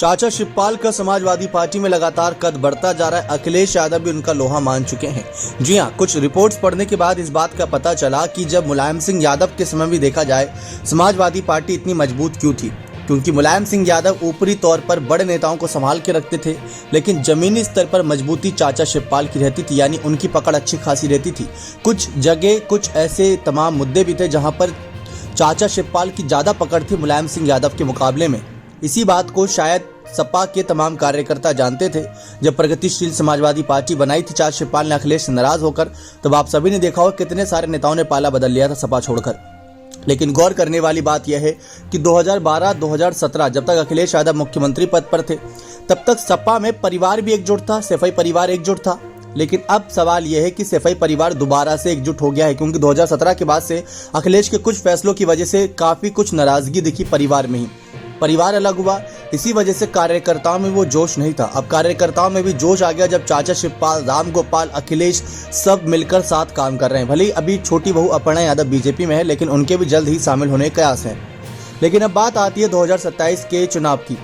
चाचा शिवपाल का समाजवादी पार्टी में लगातार कद बढ़ता जा रहा है। अखिलेश यादव भी उनका लोहा मान चुके हैं। जी हां, कुछ रिपोर्ट्स पढ़ने के बाद इस बात का पता चला कि जब मुलायम सिंह यादव के समय भी देखा जाए समाजवादी पार्टी इतनी मजबूत क्यों थी, क्योंकि मुलायम सिंह यादव ऊपरी तौर पर बड़े नेताओं को संभाल के रखते थे, लेकिन जमीनी स्तर पर मजबूती चाचा शिवपाल की रहती थी, यानी उनकी पकड़ अच्छी खासी रहती थी। कुछ जगह कुछ ऐसे तमाम मुद्दे भी थे जहां पर चाचा शिवपाल की ज्यादा पकड़ थी मुलायम सिंह यादव के मुकाबले में। इसी बात को शायद सपा के तमाम कार्यकर्ता जानते थे। जब प्रगतिशील समाजवादी पार्टी बनाई थी चाचा शिवपाल ने अखिलेश से नाराज होकर, तब आप सभी ने देखा हो कितने सारे नेताओं ने पाला बदल लिया था सपा छोड़कर। लेकिन गौर करने वाली बात यह है कि 2012-2017 जब तक अखिलेश यादव मुख्यमंत्री पद पर थे, तब तक सपा में परिवार भी एकजुट था, सैफई परिवार एकजुट था। लेकिन अब सवाल यह है कि सैफई परिवार दोबारा से एकजुट हो गया है, क्योंकि 2017 के बाद से अखिलेश के कुछ फैसलों की वजह से काफी कुछ नाराजगी दिखी परिवार में ही। परिवार अलग हुआ, इसी वजह से कार्यकर्ताओं में वो जोश नहीं था। अब कार्यकर्ताओं में भी जोश आ गया जब चाचा शिवपाल, राम गोपाल, अखिलेश सब मिलकर साथ काम कर रहे हैं। भले ही अभी छोटी बहू अपर्णा यादव बीजेपी में है, लेकिन उनके भी जल्द ही शामिल होने के कयास हैं। लेकिन अब बात आती है 2027 के चुनाव की।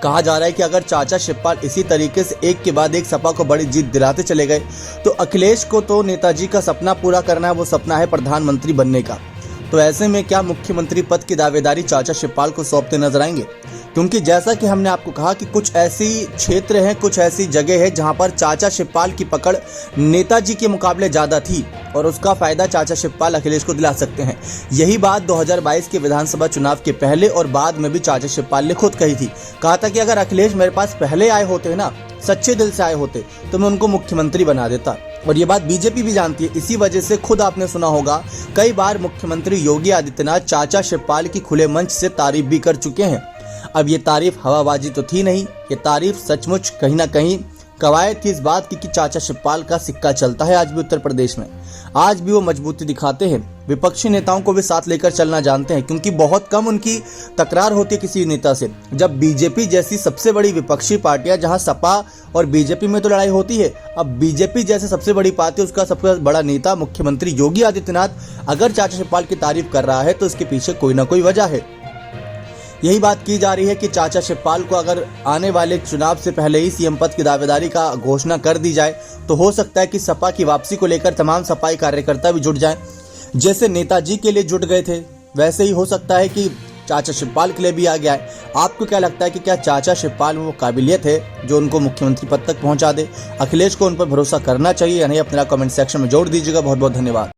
कहा जा रहा है कि अगर चाचा शिवपाल इसी तरीके से एक के बाद एक सपा को बड़ी जीत दिलाते चले गए, तो अखिलेश को तो नेताजी का सपना पूरा करना है, वो सपना है प्रधानमंत्री बनने का। तो ऐसे में क्या मुख्यमंत्री पद की दावेदारी चाचा शिवपाल को सौंपते नजर आएंगे? क्योंकि जैसा कि हमने आपको कहा कि कुछ ऐसी क्षेत्र हैं, कुछ ऐसी जगह है जहां पर चाचा शिवपाल की पकड़ नेताजी के मुकाबले ज्यादा थी, और उसका फायदा चाचा शिवपाल अखिलेश को दिला सकते हैं। यही बात 2022 के विधानसभा चुनाव के पहले और बाद में भी चाचा शिवपाल ने खुद कही थी। कहा था कि अगर अखिलेश मेरे पास पहले आए होते ना, सच्चे दिल से आए होते, तो मैं उनको मुख्यमंत्री बना देता। और ये बात बीजेपी भी जानती है। इसी वजह से खुद आपने सुना होगा कई बार मुख्यमंत्री योगी आदित्यनाथ चाचा शिवपाल की खुले मंच से तारीफ भी कर चुके हैं। अब ये तारीफ हवाबाजी तो थी नहीं, ये तारीफ सचमुच कहीं ना कहीं कवायद थी इस बात की कि चाचा शिवपाल का सिक्का चलता है आज भी उत्तर प्रदेश में। आज भी वो मजबूती दिखाते हैं, विपक्षी नेताओं को भी साथ लेकर चलना जानते हैं, क्योंकि बहुत कम उनकी तकरार होती है किसी नेता से। जब बीजेपी जैसी सबसे बड़ी विपक्षी पार्टियां, जहां सपा और बीजेपी में तो लड़ाई होती है, अब बीजेपी जैसे सबसे बड़ी पार्टी, उसका सबसे बड़ा नेता मुख्यमंत्री योगी आदित्यनाथ अगर चाचा शिवपाल की तारीफ कर रहा है, तो इसके पीछे कोई ना कोई वजह है। यही बात की जा रही है कि चाचा शिवपाल को अगर आने वाले चुनाव से पहले ही सीएम पद की दावेदारी का घोषणा कर दी जाए, तो हो सकता है कि सपा की वापसी को लेकर तमाम सपाई कार्यकर्ता भी जुट जाएं। जैसे नेताजी के लिए जुट गए थे, वैसे ही हो सकता है कि चाचा शिवपाल के लिए भी आ गया है। आपको क्या लगता है कि क्या चाचा शिवपाल में वो काबिलियत है जो उनको मुख्यमंत्री पद तक पहुंचा दे? अखिलेश को उन पर भरोसा करना चाहिए या नहीं? अपना कमेंट सेक्शन में जोड़ दीजिएगा। बहुत बहुत धन्यवाद।